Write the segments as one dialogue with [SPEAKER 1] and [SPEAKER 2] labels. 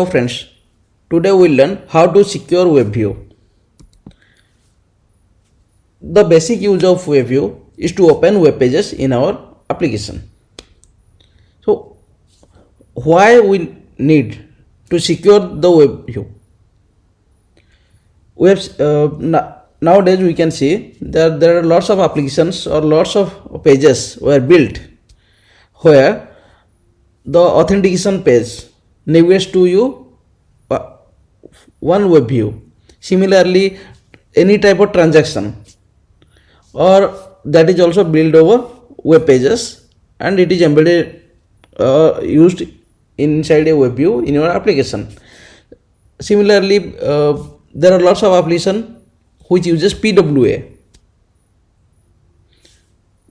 [SPEAKER 1] Hello friends, today we will learn how to secure WebView. The basic use of WebView is to open web pages in our application. So why we need to secure the WebView? Nowadays we can see that there are lots of applications or lots of pages were built where the authentication page navigates to you one web view. Similarly, any type of transaction or that is also built over web pages and it is embedded used inside a web view in your application. Similarly, there are lots of applications which uses PWA.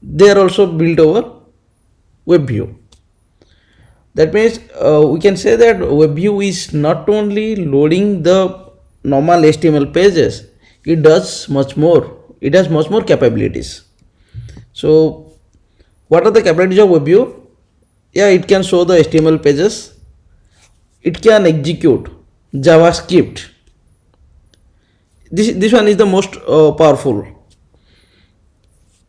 [SPEAKER 1] They are also built over web view. That means we can say that WebView is not only loading the normal HTML pages, it does much more. It has much more capabilities. So what are the capabilities of WebView? Yeah, it can show the HTML pages. It can execute JavaScript. This one is the most powerful.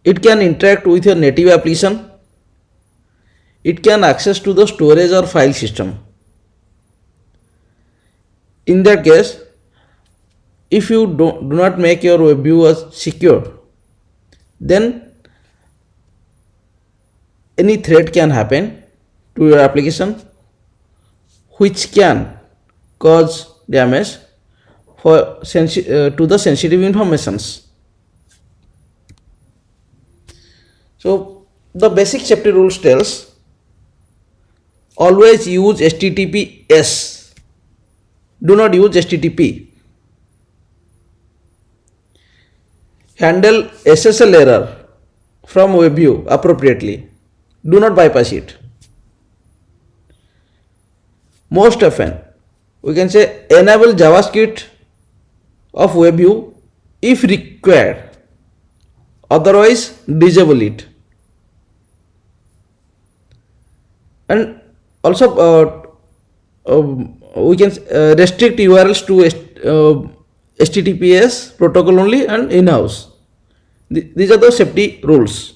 [SPEAKER 1] It can interact with your native application. It can access to the storage or file system. In that case, if you do not make your web view secure, then any threat can happen to your application which can cause damage to the sensitive informations. So the basic safety rules tells always use HTTPS. Do not use HTTP. Handle SSL error from WebView appropriately. Do not bypass it. Most often, we can say enable JavaScript of WebView if required. Otherwise, disable it. And also we can restrict URLs to HTTPS protocol only and in-house. These are the safety rules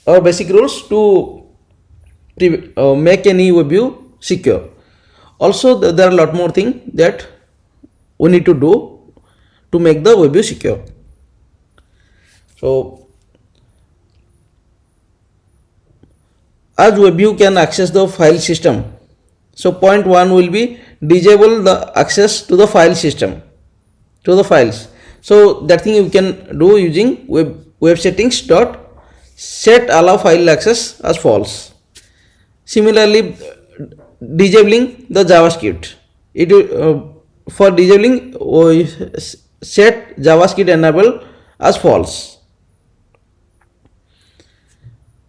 [SPEAKER 1] or basic rules to make any web view secure. Also there are a lot more things that we need to do to make the web view secure. So as WebView can access the file system, so point 1 will be disable the access to the file system, to the files. So that thing you can do using web settings dot set allow file access as false. Similarly, disabling the JavaScript. For disabling, set JavaScript enable as false.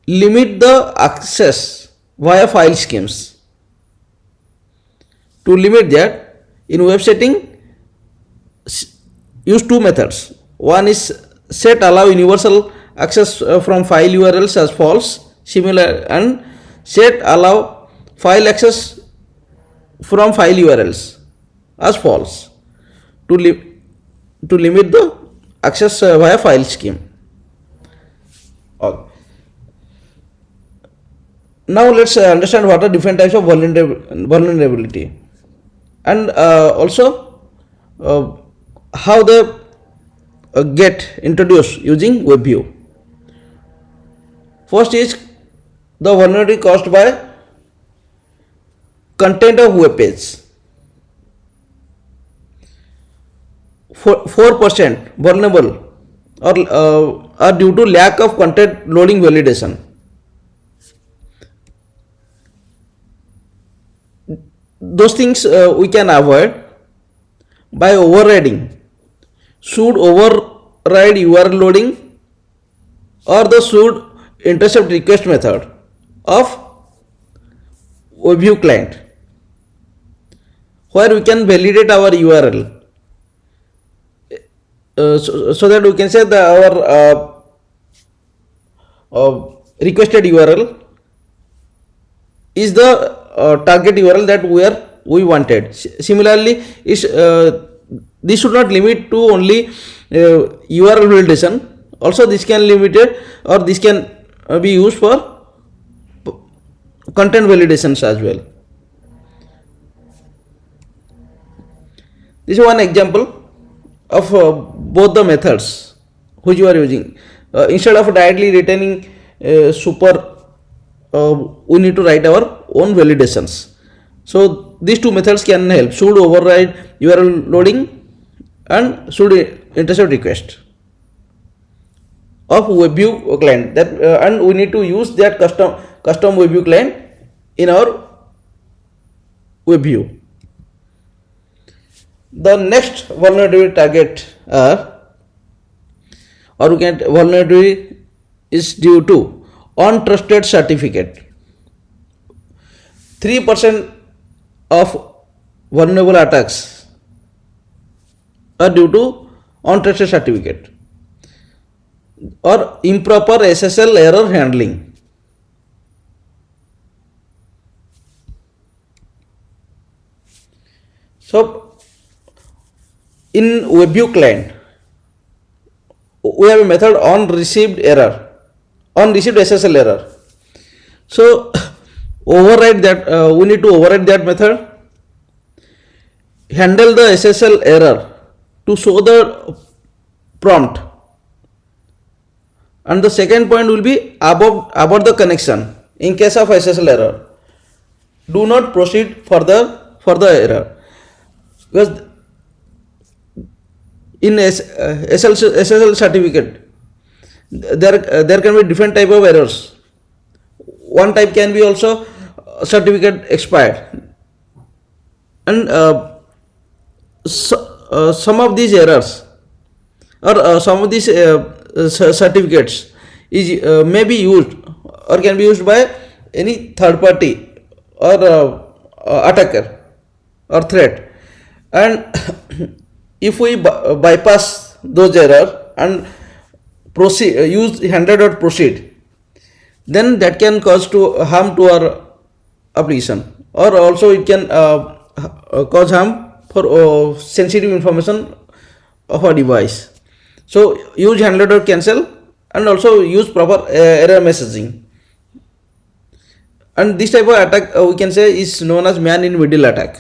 [SPEAKER 1] Limit the access via file schemes. To limit that, in web setting, use two methods. One is set allow universal access from file URLs as false. Similar and set allow file access from file URLs as false. To limit the access via file scheme. Okay. Now let's understand what are different types of vulnerability and also how they get introduced using WebView. First is the vulnerability caused by content of web page. 4% vulnerable are due to lack of content loading validation. Those things we can avoid by overriding. Should override URL loading or the should intercept request method of WebView client, where we can validate our URL so that we can say that our requested URL is the target URL that we are we wanted. Similarly, this should not limit to only URL validation. Also, this can limited, or this can be used for content validations as well. This is one example of both the methods which you are using. Instead of directly returning super, we need to write our own validations. So these two methods can help: should override URL loading and should intercept request of WebView client. That and we need to use that custom WebView client in our WebView. The next vulnerability target or we can vulnerability is due to untrusted certificate. 3% of vulnerable attacks are due to untrusted certificate or improper SSL error handling. So in WebView client, we have a method on received SSL error. So override that. We need to override that method. Handle the SSL error to show the prompt. And the second point will be abort the connection in case of SSL error. Do not proceed further for the error, because in SSL certificate there can be different type of errors. One type can be also certificate expired, and some of these errors or some of these certificates is may be used or can be used by any third party or attacker or threat. And if we bypass those errors and proceed, use handler.proceed, then that can cause to harm to our application, or also it can cause harm for sensitive information of a device. So use handler.cancel and also use proper error messaging. And this type of attack we can say is known as man in middle attack.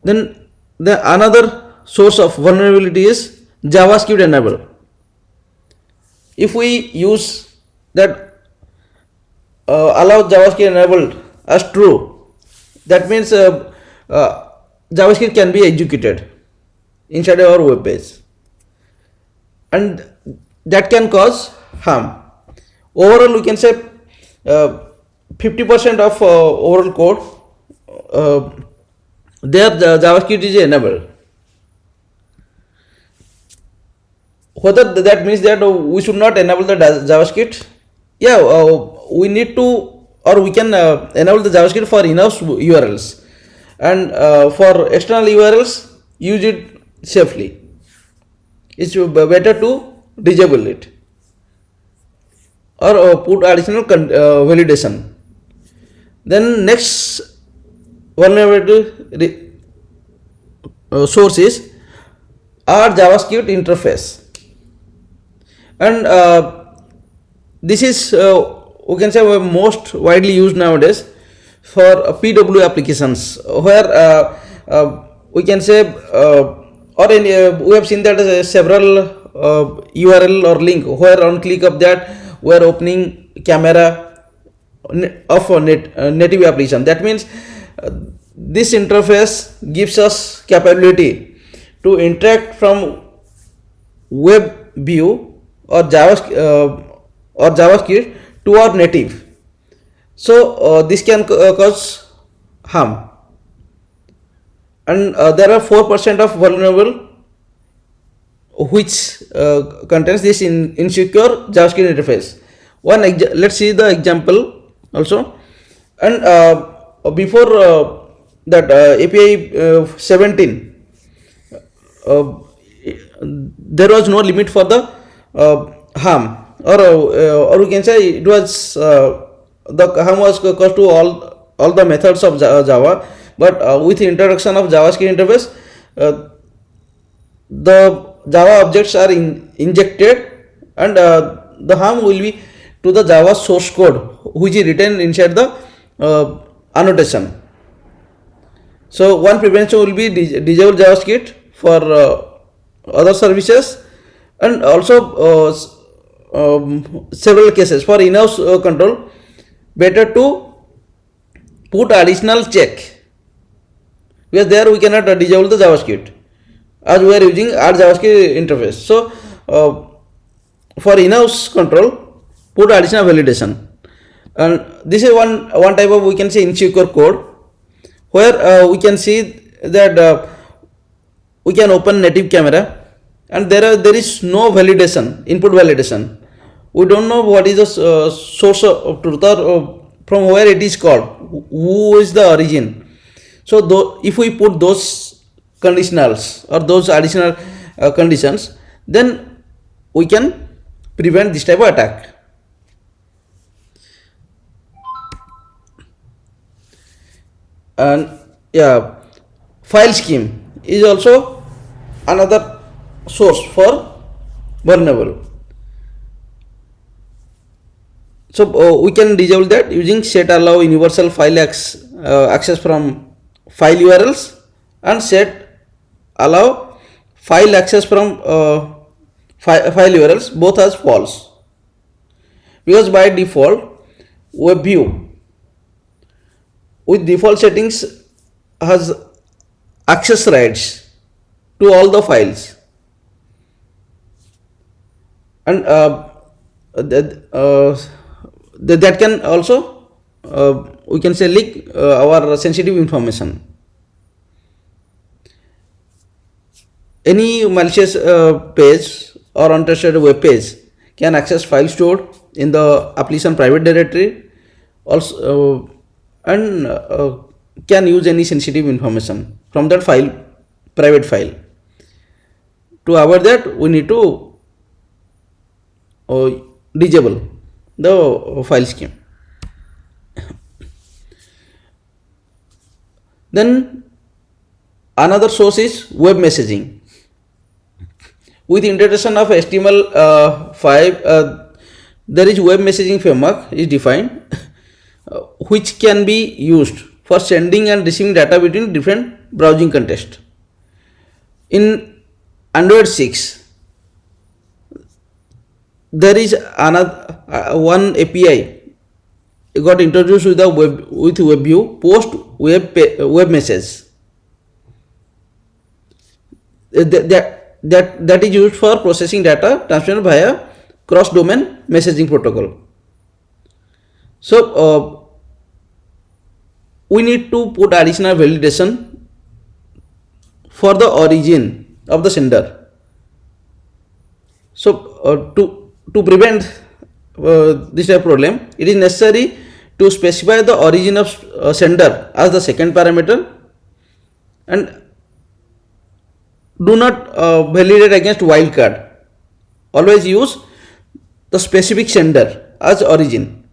[SPEAKER 1] Then the another source of vulnerability is JavaScript enable. If we use that allow JavaScript enabled as true, that means JavaScript can be executed inside our web page, and that can cause harm. Overall, we can say 50% of overall code there the JavaScript is enabled. Whether that means that we should not enable the JavaScript? Yeah, we need to, or we can enable the JavaScript for in-house URLs, and for external URLs use it safely. It's better to disable it or put additional validation. Then next vulnerability source is our JavaScript interface, and this is we can say most widely used nowadays for PW applications, where we can say or we have seen that several URL or link where on click of that we are opening camera of a native application. That means this interface gives us capability to interact from web view or JavaScript to our native. So this can cause harm, and there are 4% of vulnerable which contains this insecure JavaScript interface. Let's see the example also. And before that API 17, there was no limit for the harm, or we can say it was the ham was caused to all the methods of Java, but with introduction of JavaScript interface, the Java objects are injected, and the harm will be to the Java source code which is written inside the annotation. So one prevention will be disable JavaScript for other services, and also several cases for in-house control, better to put additional check, because there we cannot disable the JavaScript as we are using our JavaScript interface. So for in-house control, put additional validation, and this is one type of, we can say, insecure code, where we can see that we can open native camera and there is no validation, input validation. We don't know what is the source of truth, or from where it is called, who is the origin. So if we put those conditionals or those additional conditions, then we can prevent this type of attack. And yeah, file scheme is also another source for vulnerable. So we can disable that using set allow universal file access from file URLs, and set allow file access from file URLs, both as false, because by default WebView with default settings has access rights to all the files, and that can also we can say leak our sensitive information. Any malicious page or untrusted web page can access files stored in the application private directory also, and can use any sensitive information from that private file. To avoid that, we need to disable the file scheme. Then another source is web messaging. With introduction of HTML5, there is web messaging framework is defined, which can be used for sending and receiving data between different browsing contexts. In Android 6, there is another one API got introduced with WebView post web message. That is used for processing data transmitted via cross domain messaging protocol. So we need to put additional validation for the origin of the sender. So to prevent this type of problem, it is necessary to specify the origin of sender as the second parameter, and do not validate against wildcard. Always use the specific sender as origin.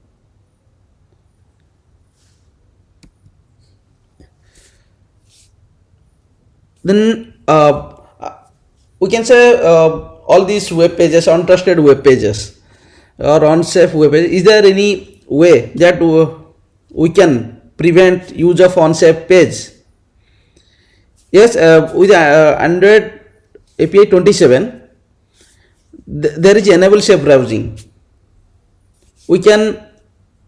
[SPEAKER 1] Then we can say all these web pages, untrusted web pages or unsafe web pages, is there any way that we can prevent use of unsafe page? Yes, with Android API 27, there is enable safe browsing. We can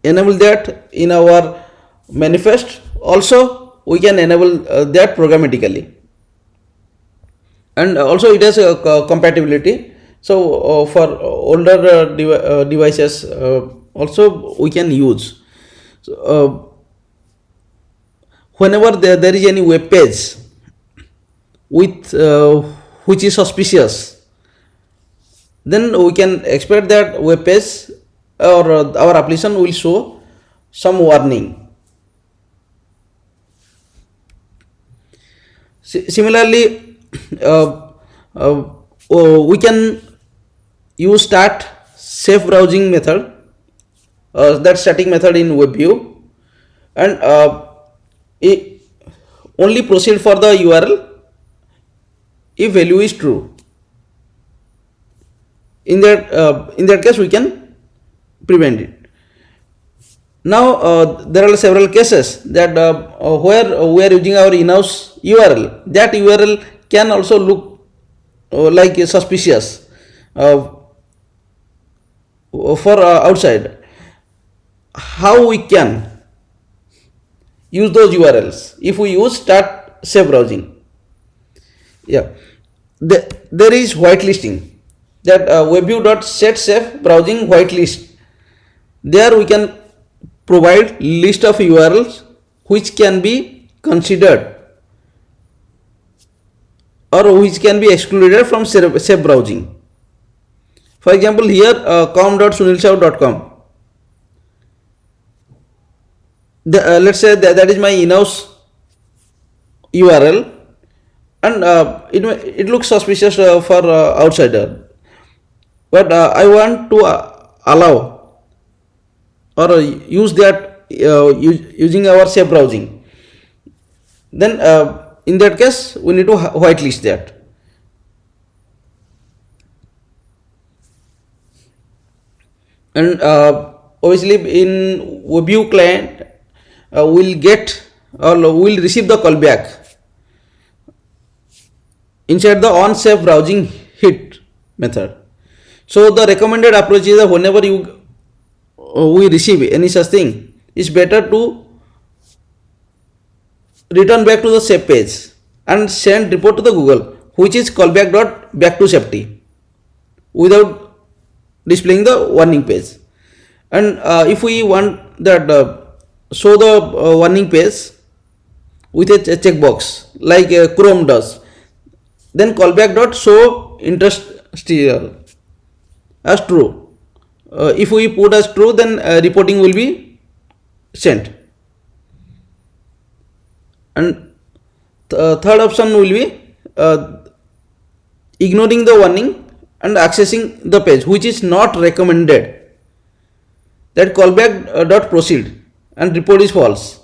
[SPEAKER 1] enable that in our manifest. Also, we can enable that programmatically, and also it has a compatibility. So for older devices, also we can use. So, whenever there is any web page with which is suspicious, then we can expect that web page or our application will show some warning. Similarly, we can use start safe browsing method that static method in WebView, and it only proceed for the URL if value is true. In that case we can prevent it. Now there are several cases that where we are using our in-house URL. That URL can also look like suspicious for outside. How we can use those URLs? If we use start safe browsing, yeah, there is whitelisting, that webview.setSafe browsing whitelist. There we can provide list of URLs which can be considered or which can be excluded from safe browsing. For example, here com.sunilsahu.com. Let's say that is my in-house URL, and it looks suspicious for outsider, but I want to allow or use that using our safe browsing. Then in that case we need to whitelist that. And obviously in WebView client will get or will receive the callback inside the on safe browsing hit method. So the recommended approach is that whenever we receive any such thing, it's better to return back to the safe page and send report to the Google, which is callback to safety, without displaying the warning page. And if we want that show the warning page with a checkbox like Chrome does, then callback.show interstitial as true. If we put as true, then reporting will be sent. And third option will be ignoring the warning and accessing the page which is not recommended. That callback proceed and report is false.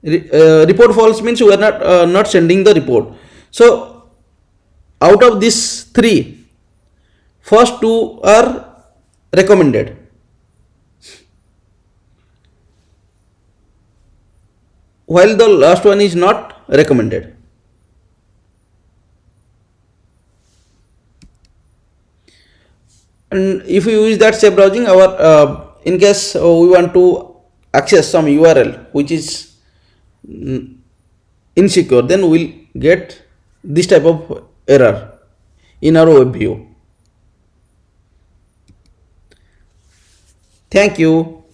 [SPEAKER 1] Report false means we are not sending the report. So out of these three, first two are recommended, while the last one is not recommended. And if we use that safe browsing, our in case we want to access some URL which is insecure, then we'll get this type of error in our web view. Thank you.